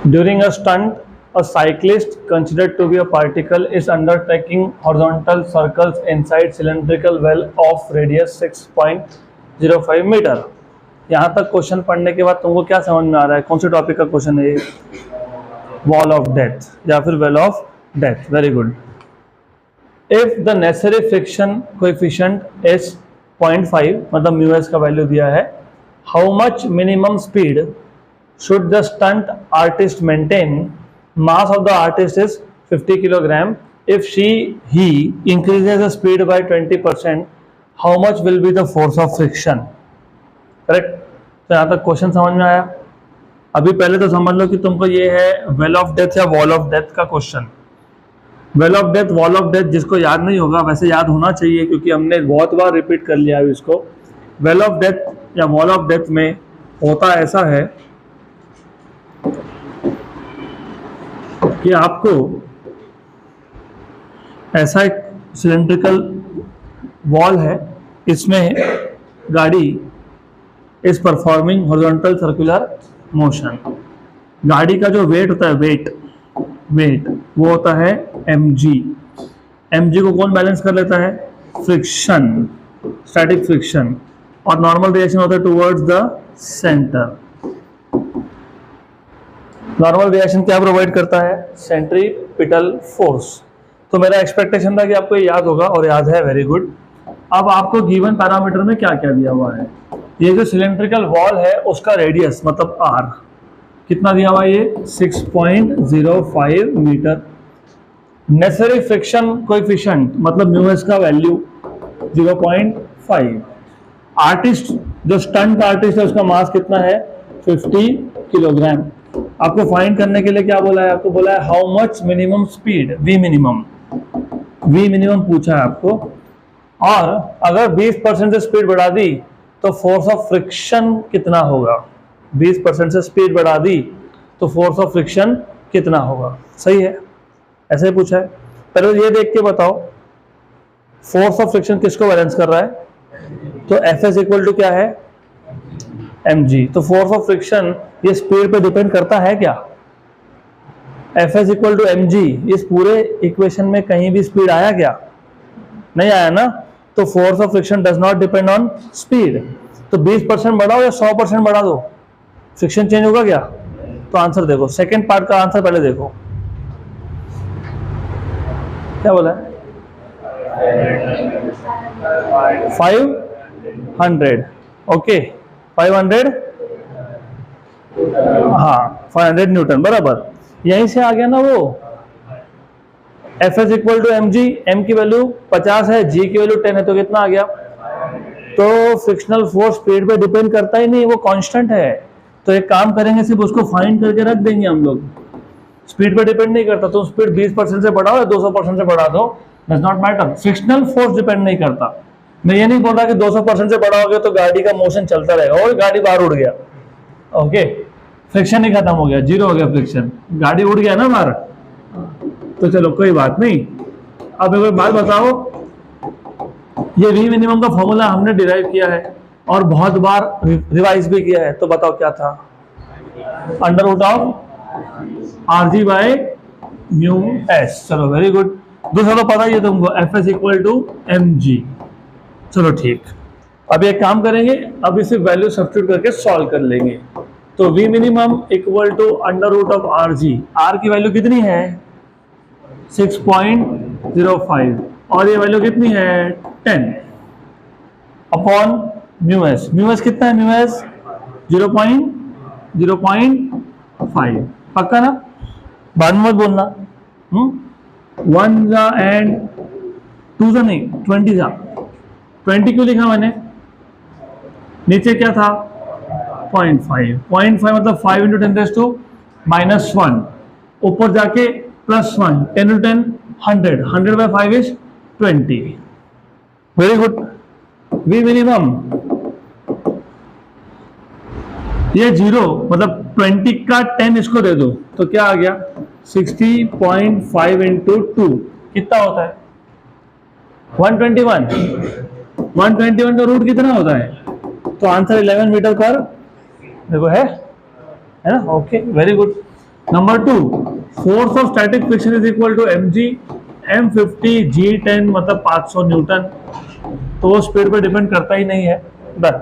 During a stunt a cyclist considered to be a particle is undertaking horizontal circles inside cylindrical well of radius 6.05 metre. यहाँ तक question पढ़ने के बाद तुमको क्या समझ में आ रहा है? कौन से टॉपिक का क्वेश्चन है ये? वॉल ऑफ डेथ या फिर well of death. Very good. If the necessary friction coefficient is 0.5, मतलब म्यू एस का वैल्यू दिया है, how much minimum speed should the stunt artist maintain? Mass of the artist is 50 kilogram. If he increases the speed by 20%, how much will be the force of friction? Correct? तो यहाँ तक question समझ में आया। अभी पहले तो समझ लो कि तुमको ये है वेल ऑफ डेथ या वॉल ऑफ डेथ का question. Well of death, wall of death, जिसको याद नहीं होगा वैसे याद होना चाहिए क्योंकि हमने बहुत बार रिपीट कर लिया है इसको। वेल ऑफ डेथ या वॉल ऑफ डेथ में होता ऐसा है कि आपको ऐसा एक सिलेंड्रिकल वॉल है, इसमें गाड़ी is performing horizontal circular motion. गाड़ी का जो वेट होता है, वेट वो होता है mg। mg को कौन बैलेंस कर लेता है? Friction, static friction. और नॉर्मल रिएक्शन होता है towards the centre. Normal reaction क्या प्रोवाइड करता है? Centripetal force. तो मेरा एक्सपेक्टेशन था कि आपको ये याद होगा और याद है, वेरी गुड। अब आपको गिवन पैरामीटर में क्या क्या दिया हुआ है? ये जो सिलेंड्रिकल वॉल है उसका रेडियस मतलब आर कितना दिया हुआ है? ये 6.05 मीटर। नेसेसरी फ्रिक्शन कोएफिशिएंट मतलब म्यू एस का वैल्यू 0.5। आर्टिस्ट जो स्टंट आर्टिस्ट है उसका मास कितना है? 50 किलोग्राम। आपको फाइंड करने के लिए क्या बोला है? आपको बोला है how much minimum speed, v minimum पूछा है आपको। और अगर 20% से स्पीड बढ़ा दी तो फोर्स ऑफ फ्रिक्शन कितना होगा? 20% से स्पीड बढ़ा दी तो फोर्स ऑफ फ्रिक्शन कितना होगा? सही है, ऐसे ही पूछा है। पहले ये देख के बताओ फोर्स ऑफ फ्रिक्शन किसको बैलेंस कर रहा है? तो एफ एस इक्वल टू क्या है? mg। तो फोर्स ऑफ फ्रिक्शन ये स्पीड पे डिपेंड करता है क्या? F S equal to mg। इस पूरे इक्वेशन में कहीं भी स्पीड आया क्या? नहीं आया ना। तो force of friction does not depend on speed. तो 20% बढ़ाओ या 100% बढ़ा दो, फ्रिक्शन चेंज होगा क्या? तो आंसर देखो, सेकेंड पार्ट का आंसर पहले देखो क्या बोला है? 500। ओके 500, हाँ 500 न्यूटन बराबर। यहीं से आ गया ना वो। F S equal to M G. M की वैल्यू 50 है, जी की वैल्यू 10 है, तो कितना आ गया? तो फ्रिक्शनल फोर्स स्पीड पे डिपेंड करता ही नहीं, वो कांस्टेंट है। तो एक काम करेंगे, सिर्फ उसको फाइंड करके रख देंगे हम लोग। स्पीड पे डिपेंड नहीं करता। तो स्पीड 20% से बढ़ाओ या 200% से बढ़ा दो, does not matter. Frictional force depend नहीं करता। मैं ये नहीं बोल रहा कि 200% से बढ़ाओगे तो गाड़ी का मोशन चलता रहेगा और गाड़ी बाहर उड़ गया, ओके, फ्रिक्शन ही खत्म हो गया, जीरो हो गया फ्रिक्शन, गाड़ी उड़ गया ना बाहर। तो चलो कोई बात नहीं। अब एक बात बताओ, ये वी मिनिमम का फॉर्मूला हमने डिराइव किया है और बहुत बार रिवाइज भी किया है। तो बताओ क्या था? Under root of R G by mu S. चलो वेरी गुड। दूसरा तो पता ही है तुमको, F S equal to M G. चलो ठीक। अब एक काम करेंगे, अब इसे वैल्यू सब्स्टिट्यूट करके सॉल्व कर लेंगे। तो v minimum equal to under root of R G. R की वैल्यू कितनी है? 6.05 और ये वैल्यू कितनी है? 10 upon mu S. Mu S कितना है? Mu S 0.05। पक्का ना? बाद में मत बोलना। 1 एंड 2 सा नहीं 20 था, 20 क्यों लिखा मैंने, नीचे क्या था 0.5, 0.5 मतलब 5 इंटू 10⁻⁻1, ऊपर जाके +1, 10 into 10 100, 100/5 is 20। Very good. V minimum ये 0 मतलब 20 का 10 इसको दे दो तो क्या आ गया 60.5 इंटू 2 कितना होता है 121। 121 का रूट कितना होता है, तो आंसर 11 मीटर पर देखो है ना। Okay very good. Number 2, force of static friction is equal to mg, m50 g10 मतलब 500 न्यूटन, तो वो स्पीड पर डिपेंड करता ही नहीं है। डन।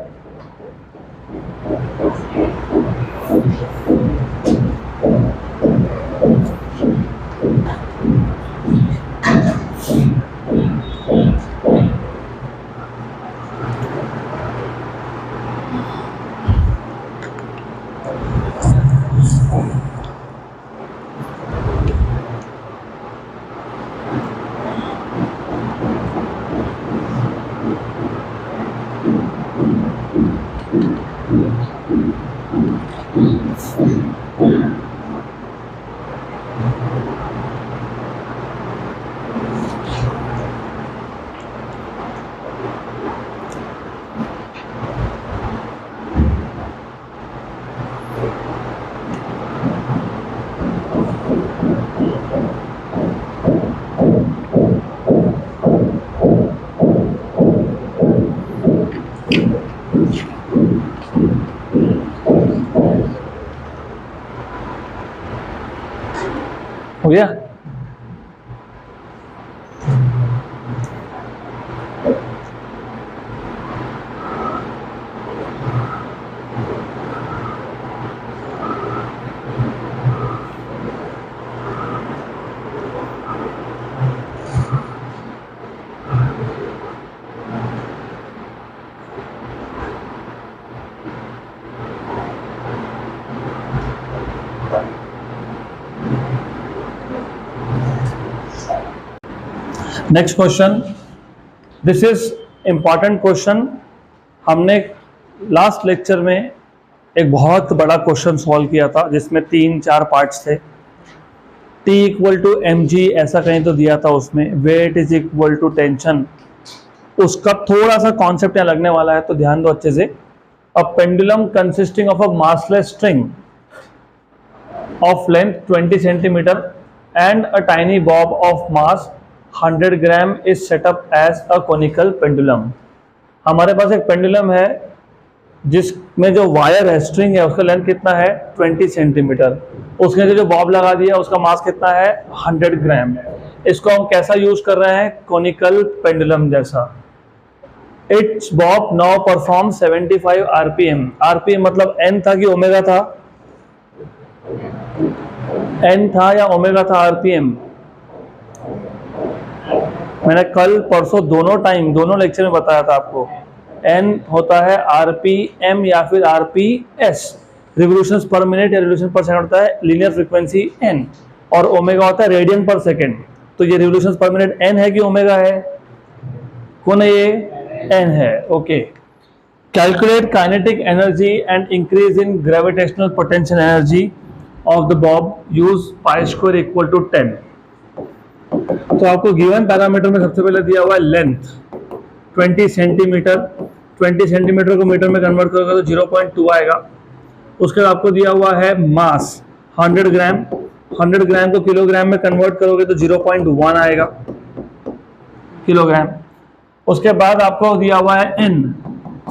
हो गया। Next question, this is important question. हमने लास्ट लेक्चर में एक बहुत बड़ा क्वेश्चन सॉल्व किया था जिसमें 3-4 पार्ट्स थे। T इक्वल टू mg ऐसा कहीं तो दिया था उसमें, weight is equal to tension, उसका थोड़ा सा कॉन्सेप्ट यहाँ लगने वाला है तो ध्यान दो अच्छे से। A pendulum consisting of a massless string of length 20 centimetre and a tiny bob of mass 100 gram is set up as a conical pendulum. हमारे पास एक पेंडुलम है जिसमें जो वायर है, स्ट्रिंग है, उसका लेंथ कितना है 20 सेंटीमीटर, उसके जो बॉब लगा दिया उसका मास कितना है 100 ग्राम। इसको हम कैसा यूज कर रहे हैं, कोनिकल पेंडुलम जैसा। It's Bob now perform 75 RPM. RPM मतलब एन था कि ओमेगा था, एन था या ओमेगा था आरपीएम। मैंने कल परसों दोनों लेक्चर में बताया था आपको, एन होता है आरपीएम या फिर आरपीएस, रिवोल्यूशंस पर मिनट या रिवोल्यूशन पर सेकंड होता है लीनियर फ्रीक्वेंसी एन, और ओमेगा होता है रेडियन पर सेकंड। तो ये रिवोल्यूशंस पर मिनट एन है कि ओमेगा है, कौन है ये, एन है। Okay, calculate kinetic energy and increase in gravitational potential energy of the bob, use π² equal to 10। तो आपको गिवन पैरामीटर में सबसे पहले दिया हुआ है लेंथ 20 सेंटीमीटर, 20 सेंटीमीटर को मीटर में कन्वर्ट करोगे तो 0.2 आएगा। उसके बाद आपको दिया हुआ है मास 100 ग्राम, 100 ग्राम को किलोग्राम में कन्वर्ट करोगे तो 0.1 आएगा किलोग्राम। उसके बाद आपको दिया हुआ है N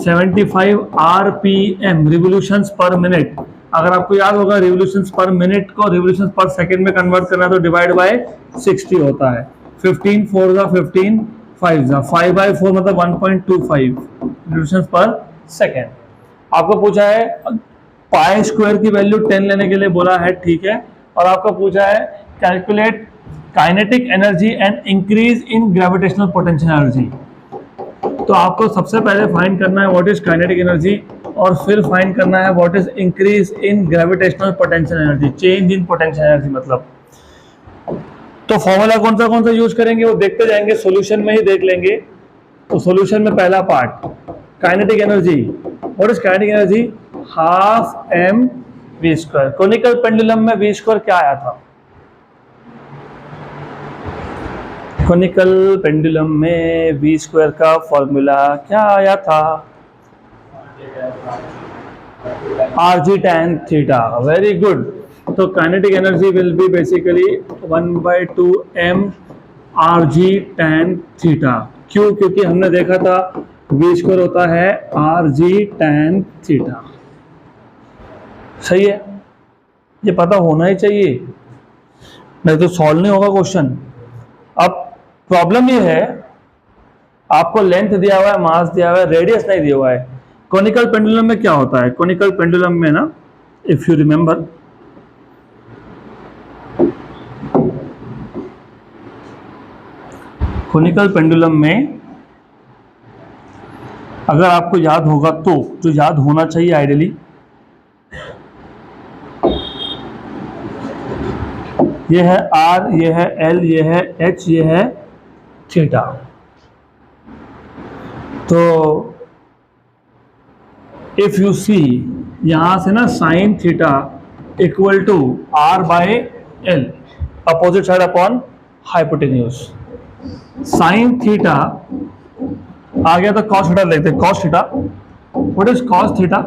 75 RPM, revolutions per minute. अगर आपको याद होगा रिवोल्यूशंस पर मिनट को रिवोल्यूशंस पर सेकंड में कन्वर्ट करना तो डिवाइड बाय 60 होता है। 15 4 जा 15, 5 जा 5/4 मतलब 1.25 रिवोल्यूशंस पर सेकंड। आपको पूछा है π² की वैल्यू 10 लेने के लिए बोला है, ठीक है। और आपको पूछा है calculate kinetic energy and increase in gravitational potential energy. तो आपको सबसे पहले फाइंड करना है व्हाट इज काइनेटिक एनर्जी, और फिर फाइंड करना है what is increase in gravitational potential energy, change in potential energy मतलब। तो फॉर्मूला कौन सा यूज करेंगे वो देखते जाएंगे, सॉल्यूशन में ही देख लेंगे। तो सॉल्यूशन में पहला part kinetic energy, what is kinetic energy? Half M V square. Conical pendulum में वी स्क्वायर क्या आया था? कोनिकल पेंडुलम में वी स्क्वायर का फॉर्मूला क्या आया था? R G tan theta. Very good. तो kinetic energy will be basically 1/2 m R G tan theta. क्यों? क्योंकि हमने देखा था वी स्क्वायर होता है आर जी टैन थीटा। सही है, ये पता होना ही चाहिए, नहीं तो सॉल्व नहीं होगा क्वेश्चन। अब प्रॉब्लम ये है, आपको लेंथ दिया हुआ है, मास दिया हुआ है, रेडियस नहीं दिया हुआ है। कोनिकल पेंडुलम में क्या होता है? कोनिकल पेंडुलम में ना, if you remember, conical pendulum में अगर आपको याद होगा तो, जो याद होना चाहिए आइडियली, ये है आर, ये है एल, ये है एच, ये है थीटा। तो इफ यू सी यहां से ना sine theta equal to R by L, opposite side upon hypotenuse. Sine theta आ गया तो कॉस थीटा लेते हैं। Cos theta, what is cos theta?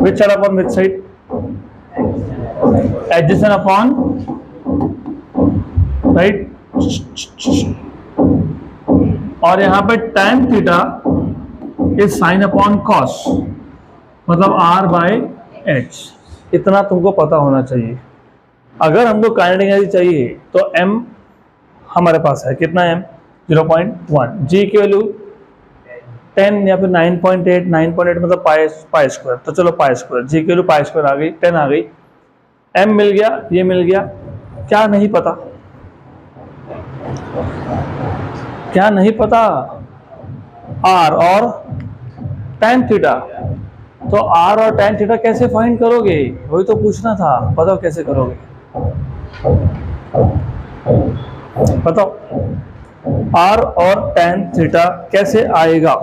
Which side upon which side? Adjacent upon right. और यहां पे tan theta is sine upon cos, मतलब r by H. इतना तुमको पता होना चाहिए। अगर हमको काइनेटिक एनर्जी चाहिए तो m हमारे पास है, कितना m? 0.1। g की वैल्यू 10 या फिर 9.8, 9.8 मतलब पाई स्क्वायर। तो चलो पाई स्क्वायर, g की वैल्यू पाई स्क्वायर आ गई, 10 आ गई, m मिल गया, ये मिल गया। क्या नहीं पता? क्या नहीं पता? r और tan थीटा। तो r और tan थीटा कैसे फाइंड करोगे? वही तो पूछना था। बताओ कैसे करोगे, बताओ। r और tan थीटा कैसे आएगा?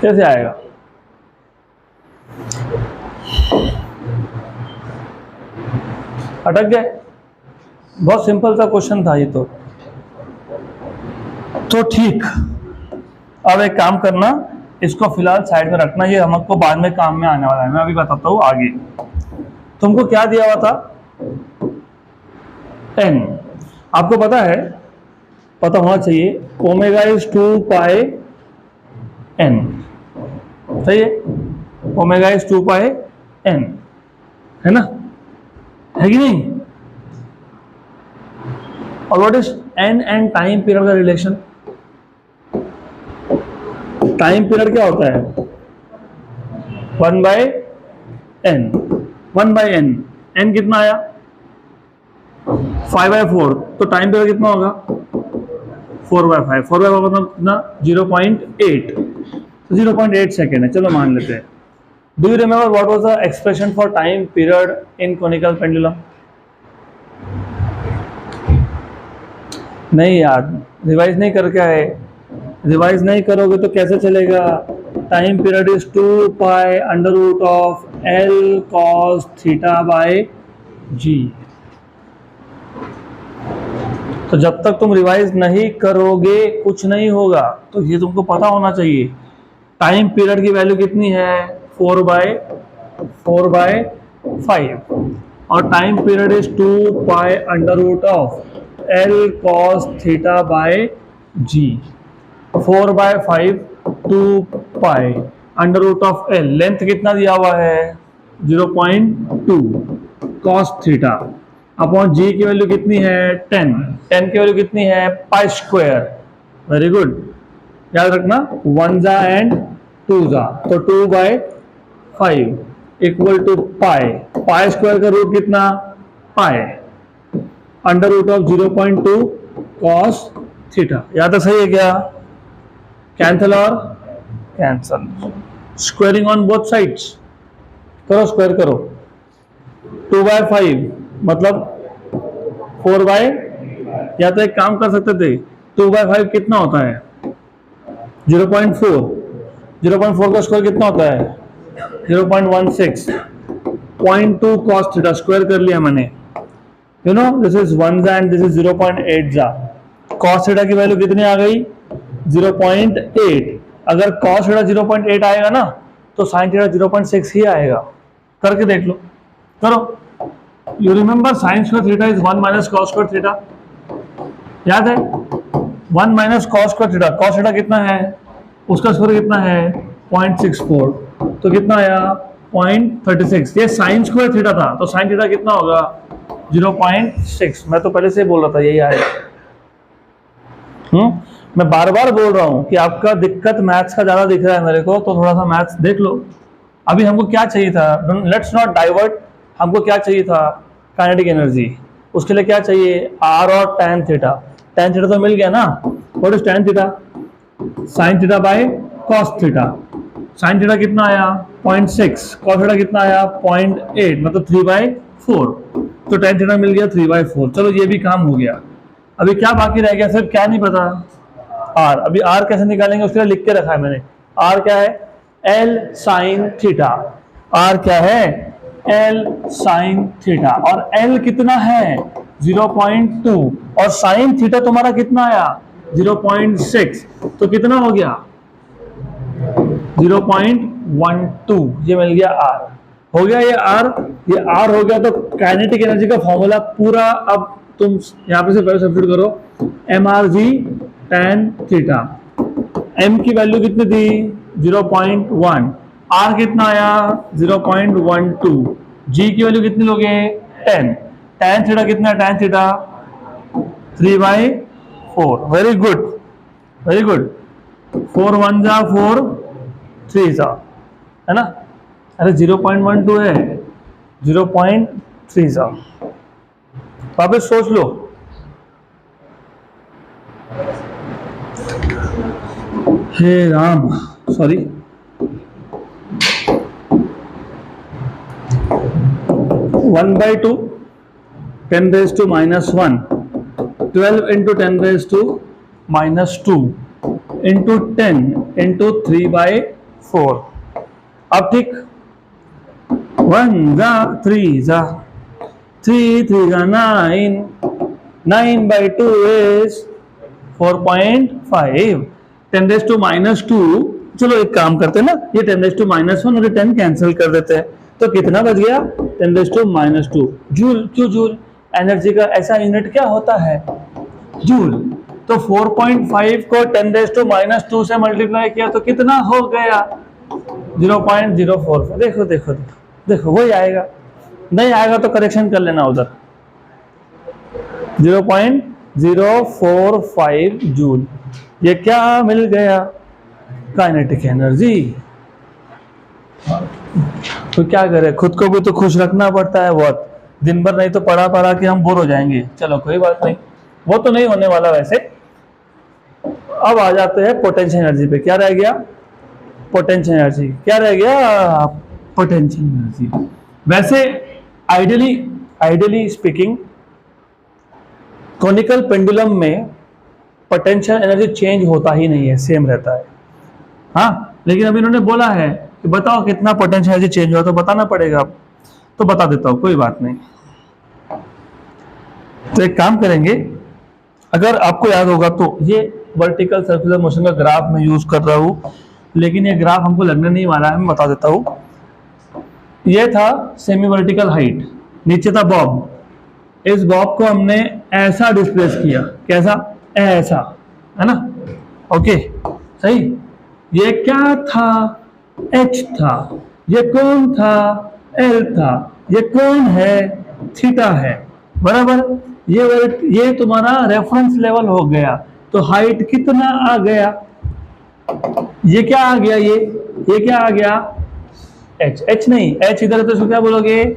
कैसे आएगा? अटक गए? बहुत सिंपल सा क्वेश्चन था ये तो ठीक। अब एक काम करना, इसको फिलहाल साइड में रखना, ये हमको बाद में काम में आने वाला है। मैं अभी बताता हूँ आगे। तुमको क्या दिया हुआ था? 10। आपको पता है, पता होना चाहिए, ओमेगा इज 2 पाई n। सही है, ओमेगा इज 2 पाई n, है ना? है कि नहीं? और what is n and time period का रिलेशन? टाइम पीरियड क्या होता है? 1/n। 1/n, n कितना आया? 5/4। तो टाइम पीरियड कितना होगा? 4/5। 4/5 मतलब कितना? 0.8। तो 0.8 सेकेंड है, चलो मान लेते हैं। Do you remember what was the expression for time period in conical pendulum? नहीं याद, रिवाइज नहीं करके आए। रिवाइज नहीं करोगे तो कैसे चलेगा? Time period is 2 pi under root of L cos theta by G. तो जब तक तुम रिवाइज नहीं करोगे कुछ नहीं होगा। तो ये तुमको पता होना चाहिए। टाइम पीरियड की वैल्यू कितनी है? 4/5। और time period is 2 pi under root of L cos theta by G. 4/5 2 pi under root of L. Length कितना दिया हुआ है? 0.2 कॉस थीटा अपॉन जी की वैल्यू कितनी है? 10। 10 की वैल्यू कितनी है? Pi square. वेरी गुड, याद रखना, 1 जा एंड 2 जा, तो 2/5 equal to pi. Pi square का रूट कितना? Pi under root of 0.2 cos theta. याद तो सही है क्या? कैंसल और cancel, squaring on both sides. करो, स्क्वायर करो। 2/5 मतलब 4/, या तो एक काम कर सकते थे, 2/5 कितना होता है 0.4, 0.4 का स्क्वायर कितना होता है 0.16, 0.2 cos थीटा स्क्वायर कर लिया मैंने, you know this is 1 and this is 0.8 जा, cos थीटा की वैल्यू कितनी आ गई 0.8, अगर cos थीटा 0.8 आएगा ना तो sin थीटा 0.6 ही आएगा, करके देख लो, करो। You remember sin square theta is 1 minus cos square theta, याद है 1 minus cos square theta, cos theta कितना है उसका स्क्वायर कितना है 0.64, तो कितना आया 0.36, ये sin स्क्वायर थीटा था तो sin थीटा कितना होगा 0.6, मैं तो पहले से बोल रहा था यही आएगा। मैं बार बार बोल रहा हूं कि आपका दिक्कत मैथ्स का ज्यादा दिख रहा है मेरे को, तो थोड़ा सा मैथ्स देख लो। अभी हमको क्या चाहिए था, लेट्स नॉट डाइवर्ट, हमको क्या चाहिए था काइनेटिक एनर्जी, उसके लिए क्या चाहिए r और tan थीटा, tan थीटा तो मिल गया ना, what is tan theta sin theta by cos theta, sin theta कितना आया 0.6, cos थीटा कितना आया 0.8 मतलब 3/4, तो tan थीटा मिल गया 3/4, चलो ये भी काम हो गया। अभी क्या बाकी रह गया, सिर्फ क्या नहीं पता r, अभी r कैसे निकालेंगे उसके लिए लिख के रखा है मैंने, r क्या है L sin थीटा, r क्या है L sin थीटा, और L कितना है 0.2 और sin थीटा तुम्हारा कितना आया 0.6, तो कितना हो गया 0.12, ये मिल गया r, हो गया ये r हो गया। तो काइनेटिक एनर्जी का फॉर्मूला पूरा अब तुम यहाँ पे से पहले सब्स्टिट्यूट करो, mrg tan थीटा, m की वैल्यू कितनी थी 0.1, r कितना आया 0.12, g की वैल्यू कितनी लोगे 10, tan थीटा कितना है tan theta 3/4, very good very good, 4 1 जा 4 3 जा, है ना, अरे 0.12 है 0.3 जा, वापस सोच लो, हे Ram sorry, 1/2 10 raised to -1, 12 into 10 raised to -2 into 10 into 3/4, अब ठीक 1 जा 3 जा 3 3 जा 9, 9/2 is 4.5, 10 raised to -2, चलो एक काम करते हैं ना, ये 10 raised to -1 और ये 10 कैंसिल कर देते हैं, तो कितना बच गया 10 raised to -2 जूल। क्यों जूल, एनर्जी का ऐसा यूनिट क्या होता है जूल, तो 4.5 को 10 raised to -2 से मल्टीप्लाई किया तो कितना हो गया 0.04, देखो देखो देखो वही आएगा, नहीं आएगा तो करेक्शन कर लेना उधर, 0.045 जूल, ये क्या मिल गया काइनेटिक एनर्जी। तो क्या करें, खुद को भी तो खुश रखना पड़ता है बहुत, दिन भर नहीं तो पढ़ा के हम बोर हो जाएंगे, चलो कोई बात नहीं, वो तो नहीं होने वाला वैसे। अब आ जाते हैं पोटेंशियल एनर्जी पे, क्या रह गया पोटेंशियल एनर्जी, क्या रह गया पोटेंशियल एनर्जी। वैसे आइडियली स्पीकिंग कॉनिकल पेंडुलम में पोटेंशियल एनर्जी चेंज होता ही नहीं है, सेम रहता है, हाँ, लेकिन अभी इन्होंने बोला है कि बताओ कितना पोटेंशियल एनर्जी चेंज हुआ, तो बताना पड़ेगा, तो बता देता हूं, कोई बात नहीं। तो एक काम करेंगे, अगर आपको याद होगा तो ये वर्टिकल सर्कुलर मोशन का ग्राफ मैं यूज कर रहा हूं, लेकिन ये ग्राफ हमको लगने नहीं वाला है, मैं बता देता हूं। ये था सेमी वर्टिकल हाइट, नीचे था बॉब, इस बॉब को हमने ऐसा डिस्प्लेस किया, कैसा ऐसा, है ना, ओके सही, ये क्या था H था, ये कौन था L था, ये कौन है थीटा है, बराबर, ये तुम्हारा रेफरेंस लेवल हो गया, तो हाइट कितना आ गया, ये क्या आ गया, ये क्या आ गया H नहीं, H इधर है तो इसको क्या बोलोगे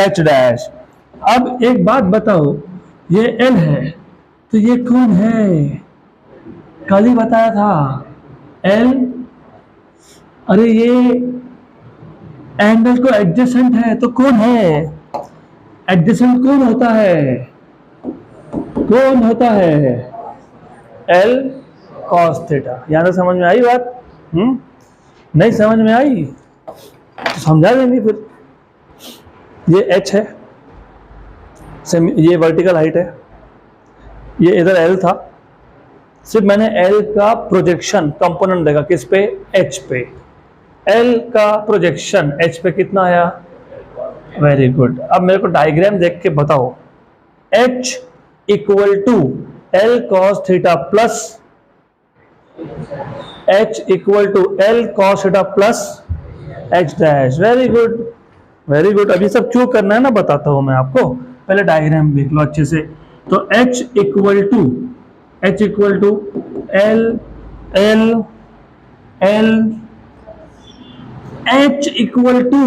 H डैश। अब एक बात बताओ, ये L है तो ये कौन है, कल ही बताया था L, अरे ये एंगल को एडजेसेंट है तो कौन है एडजेसेंट कौन होता है? कौन होता है? L cos theta. यहां तक समझ में आई बात? नहीं समझ में आई तो समझा देंगे फिर। ये h है, ये वर्टिकल हाइट है, ये इधर L था, सिर्फ मैंने L का प्रोजेक्शन कंपोनेंट देखा किस पे? H पे। L का प्रोजेक्शन H पे कितना आया? Very good. अब मेरे को डायग्राम देख के बताओ, H equal to L cos theta plus H equal to L cos theta plus H dash. Very good, very good. अभी सब क्यों करना है ना बताता हूं मैं आपको, पहले डायग्राम देख लो अच्छे से। तो H equal to L L L H equal to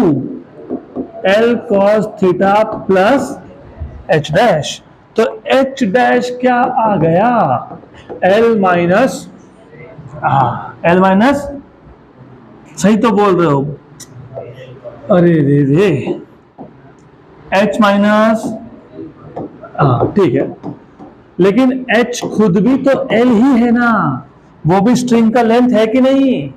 L cos theta plus H dash. तो H डैश क्या आ गया? L माइनस L माइनस, सही तो बोल रहे हो? अरे रे रे, H माइनस, ठीक है, लेकिन H खुद भी तो L ही है ना, वो भी स्ट्रिंग का लेंथ है कि नहीं?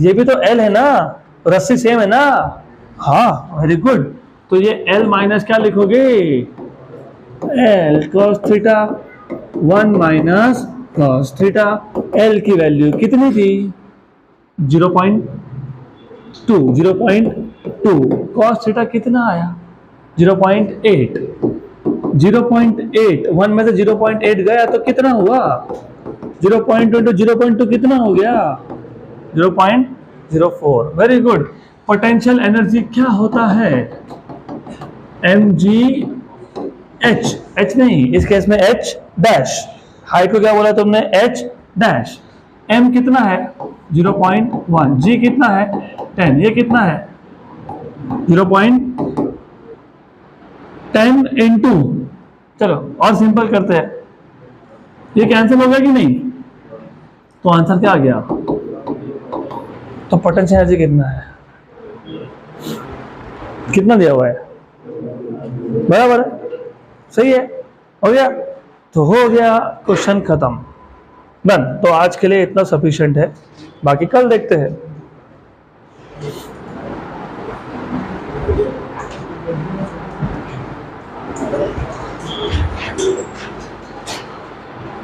ये भी तो L है ना, रस्सी सेम है ना? हाँ, वेरी गुड। तो ये L माइनस क्या लिखोगे? L cos theta 1 minus cos theta. L की वैल्यू कितनी थी? 0.2। 0.2 cos थीटा कितना आया? 0.8। 0.8 1 में से 0.8 गया तो कितना हुआ? 0.2 0.2 कितना हो गया? 0.04। Very good. पोटेंशियल एनर्जी क्या होता है? mg h, h नहीं, इस केस में h डैश। हाइट को क्या बोला तुमने? h dash. m कितना है? 0.1। g कितना है? 10। ये कितना है? 0.10 इंटू, चलो और सिंपल करते हैं, ये कैंसिल हो गया कि नहीं? तो आंसर क्या आ गया? तो पोटेंशियल एनर्जी कितना है? कितना दिया हुआ है? बराबर है, सही है, हो गया। तो हो गया, क्वेश्चन खत्म, डन। तो आज के लिए इतना सफिशिएंट है, बाकी कल देखते हैं।